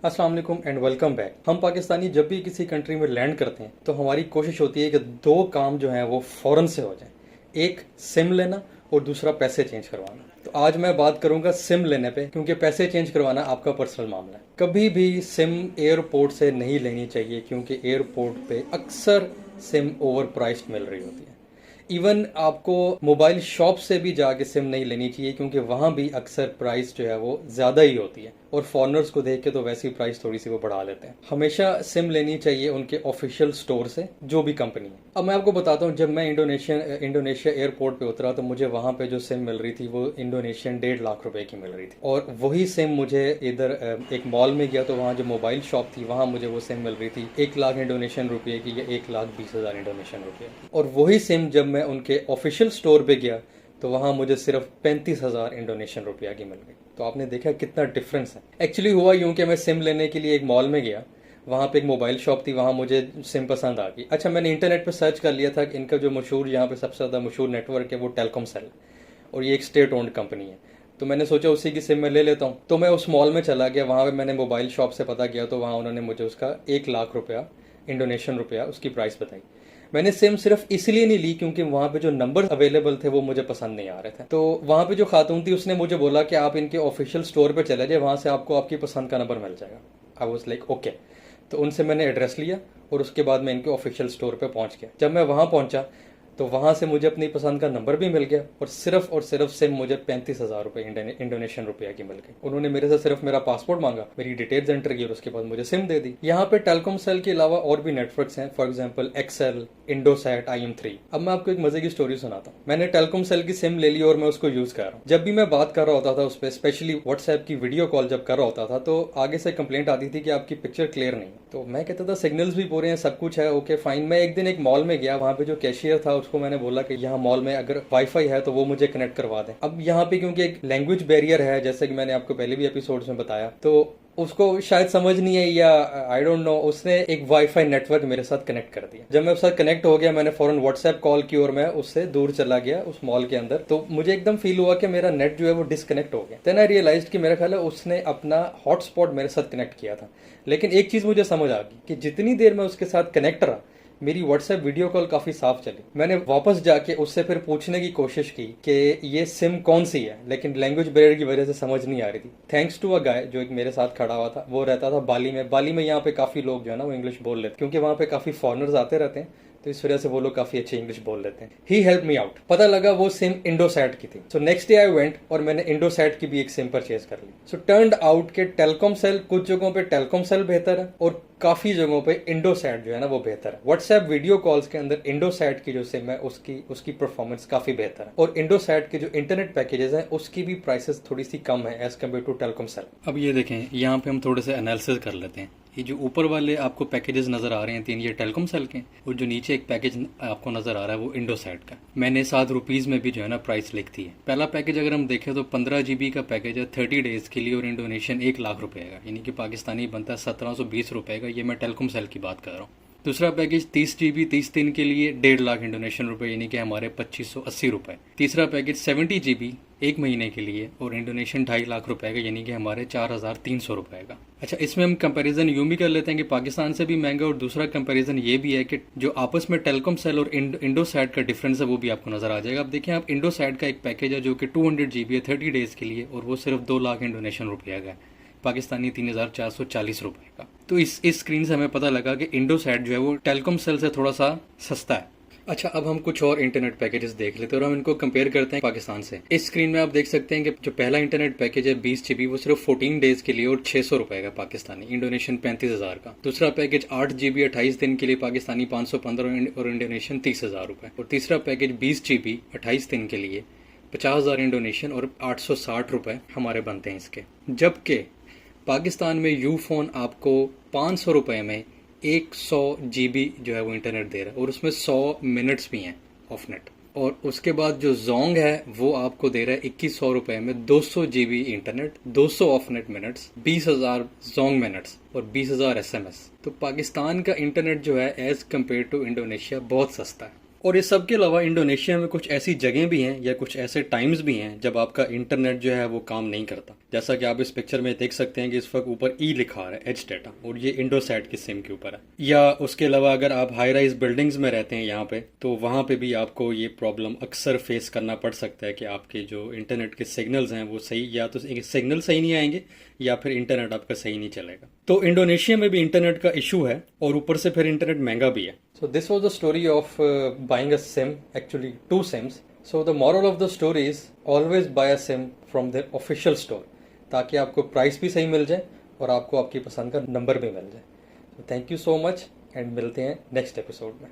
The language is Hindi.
अस्सलाम वालेकुम एंड वेलकम बैक। हम पाकिस्तानी जब भी किसी कंट्री में लैंड करते हैं तो हमारी कोशिश होती है कि दो काम जो हैं वो फ़ौरन से हो जाएं। एक सिम लेना और दूसरा पैसे चेंज करवाना। तो आज मैं बात करूंगा सिम लेने पे, क्योंकि पैसे चेंज करवाना आपका पर्सनल मामला है। कभी भी सिम एयरपोर्ट से नहीं लेनी चाहिए, क्योंकि एयरपोर्ट पे अक्सर सिम ओवर प्राइस्ड मिल रही होती है। इवन आपको मोबाइल शॉप से भी जाके सिम नहीं लेनी चाहिए, क्योंकि वहाँ भी अक्सर प्राइस जो है वो ज़्यादा ही होती है, और फॉरनर्स को देख के तो वैसी प्राइस थोड़ी सी वो बढ़ा लेते हैं। हमेशा सिम लेनी चाहिए उनके ऑफिशियल स्टोर से, जो भी कंपनी है। अब मैं आपको बताता हूँ, जब मैं इंडोनेशिया एयरपोर्ट पे उतरा तो मुझे वहाँ पे जो सिम मिल रही थी वो इंडोनेशियन 1.5 लाख रुपए की मिल रही थी, और वही सिम मुझे इधर एक मॉल में गया तो वहाँ जो मोबाइल शॉप थी वहाँ मुझे वो सिम मिल रही थी 1 लाख इंडोनेशियन रुपये की, या 1,20,000 इंडोनेशियन रुपये की। और वही सिम जब मैं उनके ऑफिशियल स्टोर पे गया तो वहाँ मुझे सिर्फ 35,000 इंडोनेशियन रुपया की मिल गई। तो आपने देखा कितना डिफरेंस है। एक्चुअली हुआ यूँ कि मैं सिम लेने के लिए एक मॉल में गया, वहाँ पे एक मोबाइल शॉप थी, वहाँ मुझे सिम पसंद आ गई। अच्छा, मैंने इंटरनेट पे सर्च कर लिया था कि इनका जो मशहूर यहाँ पे सबसे ज़्यादा मशहूर नेटवर्क है वो टेलकॉम सेल, और ये एक स्टेट ओन्ड कंपनी है। तो मैंने सोचा उसी की सिम मैं ले लेता हूँ। तो मैं उस मॉल में चला गया, वहाँ पे मैंने मोबाइल शॉप से पता किया तो वहाँ उन्होंने मुझे उसका 1 लाख रुपया इंडोनेशियन रुपया उसकी प्राइस बताई। मैंने सिम सिर्फ इसलिए नहीं ली क्योंकि वहाँ पे जो नंबर अवेलेबल थे वो मुझे पसंद नहीं आ रहे थे। तो वहाँ पे जो खातून थी उसने मुझे बोला कि आप इनके ऑफिशियल स्टोर पे चले जाए, वहाँ से आपको आपकी पसंद का नंबर मिल जाएगा। I was like okay. तो उनसे मैंने एड्रेस लिया और उसके बाद मैं इनके ऑफिशियल स्टोर पे पहुँच गया। जब मैं वहाँ पहुँचा तो वहाँ से मुझे अपनी पसंद का नंबर भी मिल गया, और सिर्फ सिम मुझे 35,000 रुपये इंडोनेशियन रुपया की मिल गई। उन्होंने मेरे से सिर्फ मेरा पासपोर्ट मांगा, मेरी डिटेल्स एंटर की और उसके बाद मुझे सिम दे दी। यहाँ पे टेलकॉम सेल के अलावा और भी नेटवर्क्स हैं, फॉर एग्जाम्पल एक्सेल, इंडोसैट, IM3। अब मैं आपको एक मजे की स्टोरी सुनाता हूँ। मैंने टेलकॉम सेल की सिम ले ली और मैं उसको यूज कर रहा हूँ। जब भी मैं बात कर रहा होता था उस पर, स्पेशली व्हाट्सएप की वीडियो कॉल जब कर रहा होता था, तो आगे से कंप्लेंट आती थी कि आपकी पिक्चर क्लियर नहीं। तो मैं कहता था सिग्नल्स भी पूरे हैं, सब कुछ है, ओके फाइन। मैं एक दिन एक मॉल में गया, वहाँ पे जो कैशियर था उसको मैंने बोला कि यहाँ मॉल में अगर वाईफाई है तो वो मुझे कनेक्ट करवा दें। अब यहाँ पे क्योंकि एक लैंग्वेज बैरियर है, जैसे कि मैंने आपको पहले भी एपिसोड्स में बताया, तो उसको शायद समझ नहीं आई या आई डोंट नो, उसने एक वाईफाई नेटवर्क मेरे साथ कनेक्ट कर दिया। जब मैं उसके साथ कनेक्ट हो गया, मैंने फौरन व्हाट्सएप कॉल की और मैं उससे दूर चला गया उस मॉल के अंदर। तो मुझे एकदम फील हुआ कि मेरा नेट जो है वो डिस्कनेक्ट हो गया। देन आई रियलाइज्ड कि मेरा ख्याल है उसने अपना हॉटस्पॉट मेरे साथ कनेक्ट किया था। लेकिन एक चीज़ मुझे समझ आ गई कि जितनी देर मैं उसके साथ कनेक्ट रहा, मेरी व्हाट्सएप वीडियो कॉल काफी साफ चली। मैंने वापस जाके उससे फिर पूछने की कोशिश की कि ये सिम कौन सी है, लेकिन लैंग्वेज बैरियर की वजह से समझ नहीं आ रही थी। थैंक्स टू अ गाय जो एक मेरे साथ खड़ा हुआ था, वो रहता था बाली में। बाली में यहाँ पे काफी लोग जो है ना वो इंग्लिश बोल लेते, क्योंकि वहाँ पे काफी फॉरनर्स आते रहते हैं, तो इस वजह से वो लोग काफी अच्छी इंग्लिश बोल लेते हैं। ही हेल्प मी आउट। पता लगा वो सिम इंडोसैट की थी। So next day I went और मैंने इंडोसैट की भी एक सिम परचेज कर ली। सो टर्न्ड आउट के टेलकॉम सेल, कुछ जगहों पे टेलकॉम सेल बेहतर है और काफी जगहों पे इंडोसैट जो है ना वो बेहतर है। व्हाट्सएप वीडियो कॉल्स के अंदर इंडोसैट की जो सिम है उसकी परफॉर्मेंस काफी बेहतर है, और इंडोसैट के जो इंटरनेट पैकेजेस हैं उसकी भी प्राइसेस थोड़ी सी कम है as compare to telecom cell. अब ये देखें, यहाँ पे हम थोड़े से एनालिसिस कर लेते हैं। ये जो ऊपर वाले आपको पैकेजेस नजर आ रहे हैं 3, ये टेलकॉम सेल के, और जो नीचे एक पैकेज आपको नजर आ रहा है वो इंडोसैट का। मैंने 7 रुपीज में भी जो है ना प्राइस लिख दी है। पहला पैकेज अगर हम देखें तो 15 GB का पैकेज है 30 डेज के लिए, और इंडोनेशियन 1 लाख रुपए का, यानी कि पाकिस्तानी बनता है 1720 रुपए का। ये मैं टेलकॉम सेल की बात कर रहा हूँ। दूसरा पैकेज 30 GB 30 दिन के लिए 1.5 लाख इंडोनेशियन रुपए, यानी कि हमारे 2580 रुपए। तीसरा पैकेज 70 GB 1 महीने के लिए और इंडोनेशियन 2.5 लाख रुपए का, यानी कि हमारे 4,300 रुपए का। अच्छा, इसमें हम कंपैरिजन यूं भी कर लेते हैं कि पाकिस्तान से भी महंगा, और दूसरा कंपैरिजन ये भी है कि जो आपस में टेलकॉम सेल और इंडोसैट का डिफरेंस है वो भी आपको नजर आ जाएगा। अब देखिए आप, इंडोसैट का एक पैकेज है जो कि 200 GB है 30 डेज के लिए, और वो सिर्फ 2 लाख इंडोनेशियन रुपया का है, पाकिस्तानी 3,440 रुपए का। तो इस स्क्रीन से हमें पता लगा कि इंडोसैट जो है वो टेलकॉम सेल से थोड़ा सा सस्ता है। अच्छा, अब हम कुछ और इंटरनेट पैकेजेस देख लेते हैं और हम इनको कंपेयर करते हैं पाकिस्तान से। इस स्क्रीन में आप देख सकते हैं कि जो पहला इंटरनेट पैकेज है 20 GB, वो सिर्फ 14 डेज के लिए और 600 रुपए का पाकिस्तानी, इंडोनेशियन 35,000 का। दूसरा पैकेज 8 GB 28 दिन के लिए, पाकिस्तानी 515 और इंडोनेशियन 30,000 रुपए। और तीसरा पैकेज 20 GB 28 दिन के लिए 50,000 इंडोनेशियन और 860 रुपए हमारे बनते हैं इसके। जबकि पाकिस्तान में यूफोन आपको 500 रुपए में 100 GB जो है वो इंटरनेट दे रहा है, और उसमें 100 मिनट्स भी हैं ऑफ नेट। और उसके बाद जो जोंग है वो आपको दे रहा है 2100 रुपए में 200 GB internet, 200 of net minutes, 20,000 Jong minutes और 20,000 SMS। तो पाकिस्तान का इंटरनेट जो है एज कम्पेयर टू इंडोनेशिया बहुत सस्ता है। और इस सब के अलावा इंडोनेशिया में कुछ ऐसी जगह भी हैं या कुछ ऐसे टाइम्स भी हैं जब आपका इंटरनेट जो है वो काम नहीं करता। जैसा कि आप इस पिक्चर में देख सकते हैं कि इस वक्त ऊपर ई लिखा आ रहा है, एच डेटा, और ये इंडोसैट की सिम के ऊपर है। या उसके अलावा अगर आप हाई राइज बिल्डिंग्स में रहते हैं यहाँ पे, तो वहाँ पे भी आपको ये प्रॉब्लम अक्सर फेस करना पड़ सकता है कि आपके जो इंटरनेट के सिग्नल्स हैं वो सही, या तो सिग्नल सही नहीं आएंगे या फिर इंटरनेट आपका सही नहीं चलेगा। तो इंडोनेशिया में भी इंटरनेट का इशू है और ऊपर से फिर इंटरनेट महंगा भी है। So this was the story of buying a SIM, actually 2 SIMs. So the moral of the story is always buy a SIM from the official store, ताकि आपको प्राइस भी सही मिल जाए और आपको आपकी पसंद का नंबर भी मिल जाए। So thank you so much and मिलते हैं नेक्स्ट एपिसोड में।